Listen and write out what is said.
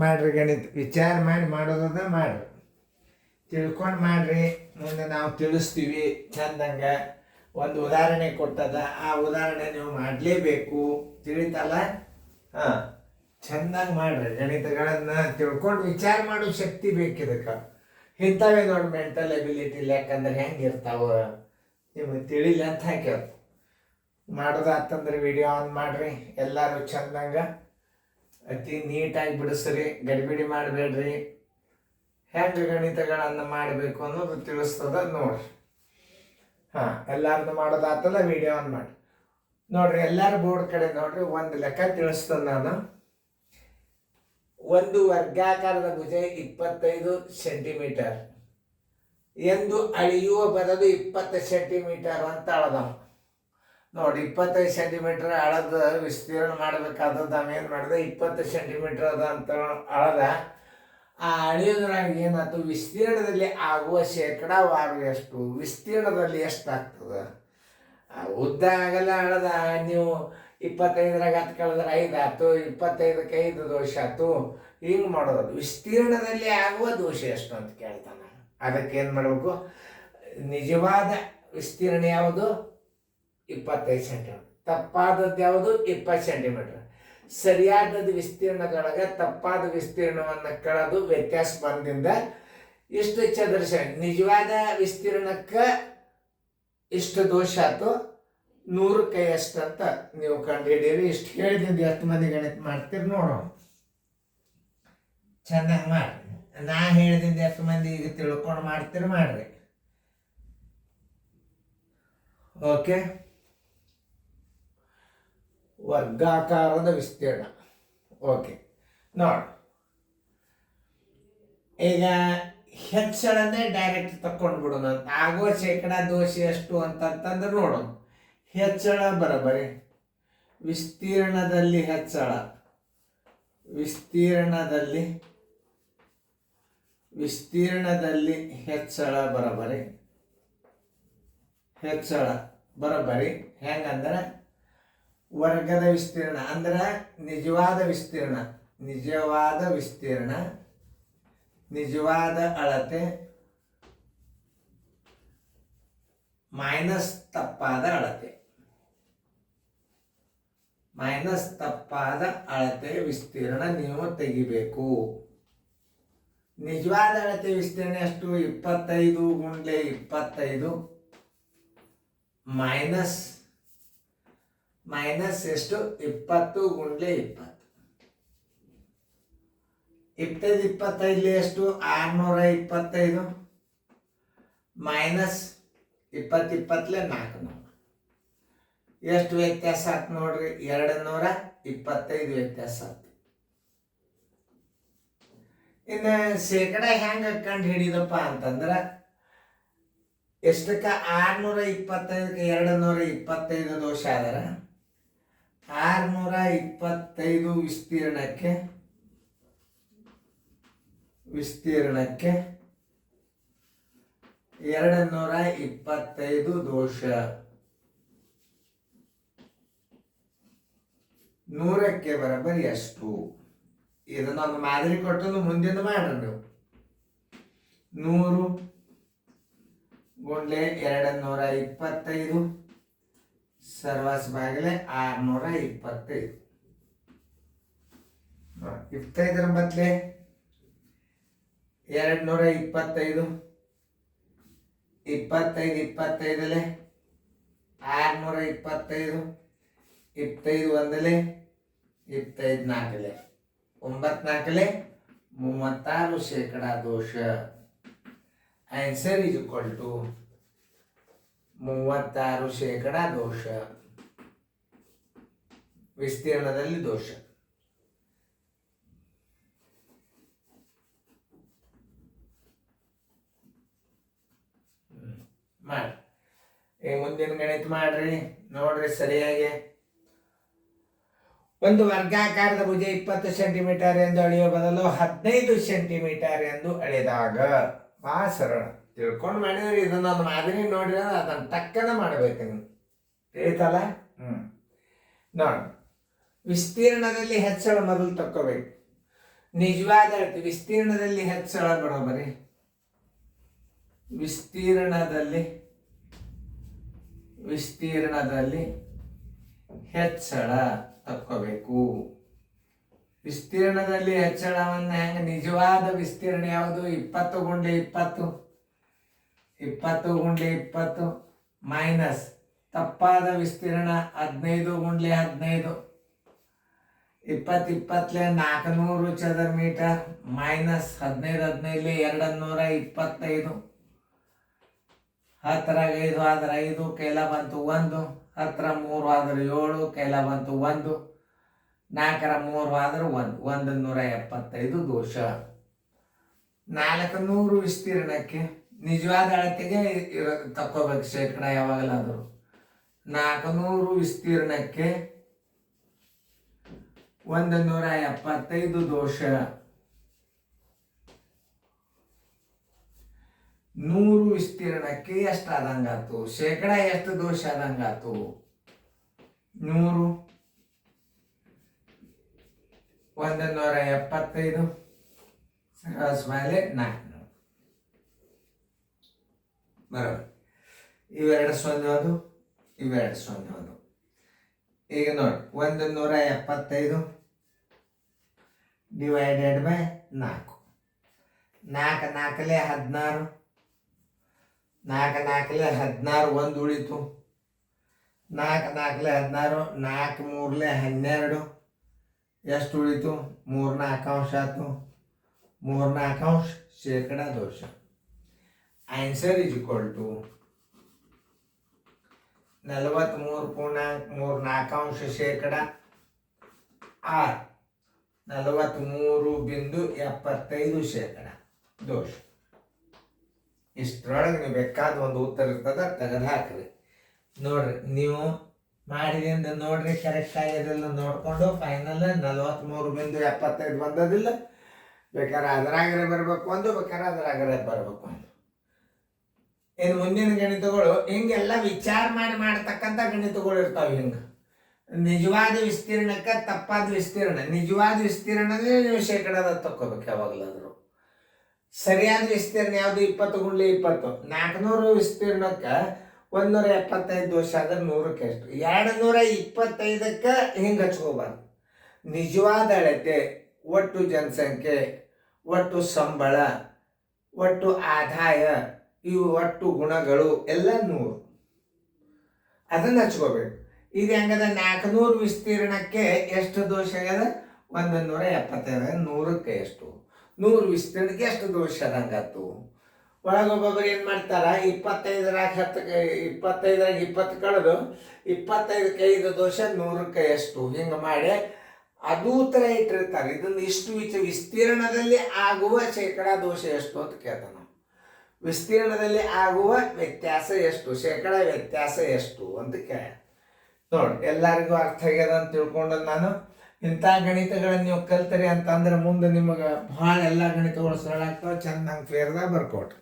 ಮಾಡ್ರಿ ಗಣಿತ ವಿಚಾರ ಮಾಡಿ ಮಾಡೋದದ ಮಾಡ್ರಿ, ತಿಳ್ಕೊಂಡು ಮಾಡ್ರಿ. ಮುಂದೆ ನಾವು ತಿಳಿಸ್ತೀವಿ ಚಂದಂಗ. ಒಂದು ಉದಾಹರಣೆ ಕೊಟ್ಟದ, ಆ ಉದಾಹರಣೆ ನೀವು ಮಾಡಲೇಬೇಕು. ತಿಳಿತಲ್ಲ? ಹಾಂ, ಚಂದಂಗೆ ಮಾಡ್ರಿ. ಗಣಿತಗಳನ್ನು ತಿಳ್ಕೊಂಡು ವಿಚಾರ ಮಾಡೋ ಶಕ್ತಿ ಬೇಕಿದಕ್ಕೆ. ಇಂಥವೇ ದೊಡ್ಡ ಮೆಂಟಲ್ ಎಬಿಲಿಟಿ ಇಲ್ಲ. ಯಾಕಂದ್ರೆ ಹೆಂಗೆ ಇರ್ತಾವ ನಿಮಗೆ ತಿಳಿಲ್ಲ ಅಂತ ಹಾಕ್ಯಾವ. ಮಾಡೋದಾತಂದ್ರೆ ವಿಡಿಯೋ ಆನ್ ಮಾಡ್ರಿ. ಎಲ್ಲರೂ ಚಂದಂಗ ಅತಿ ನೀಟಾಗಿ ಬಿಡಿಸ್ರಿ, ಗಡಿಬಿಡಿ ಮಾಡಬೇಡ್ರಿ. ಹೆಂಗೆ ಗಣಿತಗಳನ್ನು ಮಾಡಬೇಕು ಅನ್ನೋದು ತಿಳಿಸ್ತದ ನೋಡ್ರಿ. ಹಾಂ, ಎಲ್ಲಾರ್ದು ಮಾಡೋದಾತಲ್ಲ ವಿಡಿಯೋ ಆನ್ ಮಾಡಿ ನೋಡ್ರಿ. ಎಲ್ಲರೂ ಬೋರ್ಡ್ ಕಡೆ ನೋಡ್ರಿ. ಒಂದು ಲೆಕ್ಕ ತಿಳಿಸ್ತದ ನಾನು. ಒಂದು ವರ್ಗಾಕಾರದ ಭುಜ 25 ಸೆಂಟಿಮೀಟರ್ ಎಂದು ಅಳೆಯುವ ಬದಲು 20 ಸೆಂಟಿಮೀಟರ್ ಅಂತ ಅಳದವ ನೋಡಿ. 25 ಸೆಂಟಿಮೀಟರ್ ಅಳದ ವಿಸ್ತೀರ್ಣ ಮಾಡಬೇಕಾದದ್ದು ನಾವೇನು ಮಾಡಿದೆ, 20 ಸೆಂಟಿಮೀಟರ್ ಅದ ಅಂತ ಅಳದ. ಆ ಅಳಿಯೋದ್ರಾಗ ಏನಾಯ್ತು, ವಿಸ್ತೀರ್ಣದಲ್ಲಿ ಆಗುವ ಶೇಕಡಾವಾರು ಎಷ್ಟು, ವಿಸ್ತೀರ್ಣದಲ್ಲಿ ಎಷ್ಟಾಗ್ತದೆ. ಉದ್ದ ಆಗಲ್ಲ ಅಳದ. ನೀವು 25ರಾಗ 10 ಕಳೆದ್ರೆ 5 ಆಯ್ತು, 25ಕ್ಕೆ 5 ದೋಷ ಆಯ್ತು. ಹಿಂಗೆ ಮಾಡೋದು. ವಿಸ್ತೀರ್ಣದಲ್ಲಿ ಆಗುವ ದೋಷ ಎಷ್ಟು ಅಂತ ಕೇಳ್ತಾನೆ. ಅದಕ್ಕೆ ಏನು ಮಾಡಬೇಕು, ನಿಜವಾದ ವಿಸ್ತೀರ್ಣ ಯಾವುದು 25 ಸೆಂಟಿಮೀಟರ್, ತಪ್ಪಾದದ್ದು ಯಾವುದು 20 ಸೆಂಟಿಮೀಟರ್. ಸರಿಯಾದದ್ದು ವಿಸ್ತೀರ್ಣದೊಳಗೆ ತಪ್ಪಾದ ವಿಸ್ತೀರ್ಣವನ್ನು ಕಳೆದು ವ್ಯತ್ಯಾಸ ಬಂದಿಂದ ಇಷ್ಟು ಚದರ ನಿಜವಾದ ವಿಸ್ತೀರ್ಣಕ್ಕೆ ಇಷ್ಟು ದೋಷ ಆಯ್ತು, 100ಕ್ಕೆ ಎಷ್ಟು ಅಂತ ನೀವು ಕಂಡು ಹಿಡೀರಿ. ಇಷ್ಟು ಹೇಳಿದಿಂದ ಎಷ್ಟು ಮಂದಿ ಗಣಿತ ಮಾಡ್ತೀರಿ ನೋಡೋಣ. ಚೆನ್ನಾಗಿ ಮಾಡ್ರಿ. ನಾ ಹೇಳಿದಿಂದ ಎಷ್ಟು ಮಂದಿ ಈಗ ತಿಳ್ಕೊಂಡು ಮಾಡ್ತೀರಿ ಮಾಡ್ರಿ. ಓಕೆ. ವರ್ಗಾಕಾರದ ವಿಸ್ತೀರ್ಣ. ಓಕೆ ನೋಡಿ, ಈಗ ಹೆಚ್ಚಳನ್ನೇ ಡೈರೆಕ್ಟ್ ತಕೊಂಡು ಬಿಡೋಣ. ಆಗುವ ಶೇಕಡ ದೋಷ ಎಷ್ಟು ಅಂತಂದ್ರೆ ನೋಡೋಣ. ಹೆಚ್ಚಳ ಬರಬರಿ ವಿಸ್ತೀರ್ಣದಲ್ಲಿ ಹೆಚ್ಚಳ, ವಿಸ್ತೀರ್ಣದಲ್ಲಿ ಹೆಚ್ಚಳ ಬರಬರಿ, ಹೆಚ್ಚಳ ಬರಬರಿ ಹೆಂಗಂದ್ರೆ ವರ್ಗದ ವಿಸ್ತೀರ್ಣ ಅಂದ್ರೆ ನಿಜವಾದ ವಿಸ್ತೀರ್ಣ, ನಿಜವಾದ ಅಳತೆ ಮೈನಸ್ ತಪ್ಪಾದ ಅಳತೆ, ವಿಸ್ತೀರ್ಣ ನೀವು ತೆಗಿಬೇಕು. ನಿಜವಾದ ಅಳತೆ ವಿಸ್ತೀರ್ಣ ಎಷ್ಟು, 25 ಗುಂಡ್ಲೆ 25 ಮೈನಸ್ ಎಷ್ಟು, 20 ಗುಂಡ್ಲೆ 20. 25 ಎಷ್ಟು, 625 ಮೈನಸ್ 20 400. ಎಷ್ಟು ವ್ಯತ್ಯಾಸ ಆಯ್ತು ನೋಡ್ರಿ, 225 ವ್ಯತ್ಯಾಸ ಆಯ್ತು. ಇನ್ನು ಶೇಕಡ ಹೆಂಗೆ ಕಂಡು ಹಿಡಿದಪ್ಪ ಅಂತಂದ್ರೆ, ಎಷ್ಟಕ್ಕೆ 625ಕ್ಕೆ 225 ದೋಷ ಆದ್ರೆ 625 ವಿಸ್ತೀರ್ಣಕ್ಕೆ 225 ದೋಷ. 100ಕ್ಕೆ ಬರಬರಿ ಎಷ್ಟು. ಇದನ್ನೊಂದು ಮಾದರಿ ಕೊಟ್ಟು ಮುಂದಿನ ಮಾಡ್ರಿ ನೀವು. 100 ಗುಂಡ್ಲೆ 225 ಸರ್ವಾಸ ಬಾಗಿಲೆ 625. 25ರ ಬದಲೆ 225, 25 625, 25 ಒಂದಲೆ 25 4, 9 36 ಶೇಕಡ ದೋಷ. ಆನ್ಸರ್ ಇಸ್ ಈಕ್ವಲ್ ಟು 36 ಶೇಕಡ ದೋಷ. ವಿಸ್ತೀರ್ಣದಲ್ಲಿ ದೋಷ. ಮಾಡಿ ಮುಂದಿನ ಗಣಿತ ಮಾಡ್ರಿ ನೋಡ್ರಿ ಸರಿಯಾಗಿ. ಒಂದು ವರ್ಗಾಕಾರದ ಭುಜ 20 ಸೆಂಟಿಮೀಟರ್ ಎಂದು ಅಳೆಯುವ ಬದಲು 15 ಸೆಂಟಿಮೀಟರ್ ಎಂದು ಅಳೆದಾಗ. ಭಾಳ ಸರಳ ತಿಳ್ಕೊಂಡು ಮಾಡಿದ್ರಿ. ಇದನ್ನೊಂದು ಮಾದರಿ ನೋಡ್ರಿ, ಅದನ್ನ ಟಕ್ಕನ ಮಾಡ್ಬೇಕು ನೀವು. ತಿಳಿತಲ್ಲ? ನೋಡಿ, ವಿಸ್ತೀರ್ಣದಲ್ಲಿ ಹೆಚ್ಚಳ ಮೊದಲು ತಕ್ಕೋಬೇಕು. ನಿಜವಾದ ಅಳತೆ ವಿಸ್ತೀರ್ಣದಲ್ಲಿ ಹೆಚ್ಚಳ ಬರೋಬರಿ, ವಿಸ್ತೀರ್ಣದಲ್ಲಿ ಹೆಚ್ಚಳ ತಕ್ಕೋಬೇಕು. ವಿಸ್ತೀರ್ಣದಲ್ಲಿ ಹೆಚ್ಚಳವನ್ನು ಹೆಂಗೆ, ನಿಜವಾದ ವಿಸ್ತೀರ್ಣ ಯಾವುದು? 20x20 ಮೈನಸ್ ತಪ್ಪಾದ ವಿಸ್ತೀರ್ಣ 15x15, 20 400 ಚದರ ಮೀಟರ್ ಮೈನಸ್ 15 225, 10 5 ಆದ್ರೆ 5 ಕೈಲ ಬಂತು 1, 10 3 ಆದ್ರೆ 7 ಕೈಲ ಬಂತು 1, 4 3 ಆದ್ರೆ 175 ದೋಷ. 400 ವಿಸ್ತೀರ್ಣಕ್ಕೆ ನಿಜವಾದ ಅಳತೆಗೆ ತಕ್ಕೋಬೇಕು ಶೇಕಡ ಯಾವಾಗಲಾದರೂ. 400 ವಿಸ್ತೀರ್ಣಕ್ಕೆ 175 ದೋಷ. 100 ವಿಸ್ತೀರ್ಣಕ್ಕೆ ಎಷ್ಟು ಆದಂಗಾತು? ಶೇಕಡ ಎಷ್ಟು ದೋಷ ಆದಂಗಾತು? 100 175 ಮೇಲೆ 400 ಬರೋದು. ಇವೆರಡು ಸೊನ್ನೆ, ಇವೆರಡು ಸೊನ್ನೆ. ಈಗ ನೋಡಿ 175 ಡಿವೈಡೆಡ್ ಬೈ 4, 4 4 16, 4 4 16 1 ಉಳಿತು, 4 4 16, 4 3 12 ಎಷ್ಟು ಉಳಿತು? 3 4 ಆಯ್ತು, 3 4 ಶೇಕಡ ದೋಷ. ಆನ್ಸರ್ ಇಸ್ ಈಕ್ವಲ್ ಟು 43.34 ಶೇಕಡ ಆರ್, 43.75 ಶೇಕಡ ದೋಷ. ಇಷ್ಟರೊಳಗೆ ನೀವು ಬೇಕಾದ ಒಂದು ಉತ್ತರ ಇರ್ತದ, ತೆಗೆದು ಹಾಕ್ರಿ. ನೋಡ್ರಿ, ನೀವು ಮಾಡಿದಿಂದ ನೋಡ್ರಿ ಕರೆಕ್ಟ್ ಆಗಿರಲಿಲ್ಲ ನೋಡ್ಕೊಂಡು ಫೈನಲ್ 43.75 ಬಂದದಿಲ್ಲ. ಬೇಕಾದ್ರೆ ಅದರಾಗರೆ ಬರಬೇಕು ಒಂದು, ಬೇಕಾದ್ರೆ ಅದರಾಗರೆ ಬರಬೇಕು ಒಂದು. ಇನ್ನು ಮುಂದಿನ ಗಣಿತಗಳು ಹಿಂಗೆಲ್ಲ ವಿಚಾರ ಮಾಡ್ತಕ್ಕಂಥ ಗಣಿತಗಳು ಇರ್ತಾವೆ. ಹಿಂಗೆ ನಿಜವಾದ ವಿಸ್ತೀರ್ಣಕ್ಕೆ ತಪ್ಪಾದ ವಿಸ್ತೀರ್ಣ, ನಿಜವಾದ ವಿಸ್ತೀರ್ಣದೇ ನೀವು ಶೇಕಡದ ತಕ್ಕೋಬೇಕು ಯಾವಾಗಲಾದರೂ. ಸರಿಯಾದ ವಿಸ್ತೀರ್ಣ ಯಾವುದು? 20x20. 400 ವಿಸ್ತೀರ್ಣಕ್ಕೆ 175 ದೋಷ ಆದ್ರೆ 100ಕ್ಕೆ ಎಷ್ಟು? 225ಕ್ಕೆ ಹಿಂಗೆ ಹಚ್ಕೋಬಾರ್ದು. ನಿಜವಾದ ಅಳತೆ, ಒಟ್ಟು ಜನಸಂಖ್ಯೆ, ಒಟ್ಟು ಸಂಬಳ, ಒಟ್ಟು ಆದಾಯ, ಇವು ಒಟ್ಟು ಗುಣಗಳು ಎಲ್ಲ 100, ಅದನ್ನು ಹಚ್ಕೋಬೇಕು. ಇದು ಹೆಂಗದ? 400 ವಿಸ್ತೀರ್ಣಕ್ಕೆ ಎಷ್ಟು ದೋಷ ಆಗ್ಯದ? 175. 100ಕ್ಕೆ ಎಷ್ಟು? 100 ವಿಸ್ತೀರ್ಣಕ್ಕೆ ಎಷ್ಟು ದೋಷ ಅದಂಗಾತು? ಒಳಗೊಬ್ಬೊಬ್ಬರು ಏನು ಮಾಡ್ತಾರ, 25 20 ಕಳೆದು 25ಕ್ಕೆ 5 ದೋಷ, 100ಕ್ಕೆ ಎಷ್ಟು? ಹಿಂಗೆ ಮಾಡಿ ಅದು ಥರ ಇಟ್ಟಿರ್ತಾರೆ. ಇದನ್ನು ಇಷ್ಟು ವಿಸ್ತೀರ್ಣದಲ್ಲಿ ಆಗುವ ಶೇಕಡ ದೋಷ ಎಷ್ಟು ಅಂತ ಕೇಳ್ತಾನೆ. ವಿಸ್ತೀರ್ಣದಲ್ಲಿ ಆಗುವ ವ್ಯತ್ಯಾಸ ಎಷ್ಟು? ಶೇಕಡ ವ್ಯತ್ಯಾಸ ಎಷ್ಟು ಅಂತ ಕೇಳ. ನೋಡಿ, ಎಲ್ಲರಿಗೂ ಅರ್ಥ ಆಗ್ಯದ ಅಂತ ತಿಳ್ಕೊಂಡು ನಾನು ಇಂಥ ಗಣಿತಗಳನ್ನು ನೀವು ಕಲ್ತರಿ ಅಂತಂದ್ರೆ ಮುಂದೆ ನಿಮಗೆ ಭಾಳ ಎಲ್ಲ ಗಣಿತಗಳು ಸರಳ ಆಗ್ತಾವೆ. ಚೆನ್ನಾಗಿ ಫೇರ್ದಾಗ ಬರ್ಕೊಟ್ರಿ.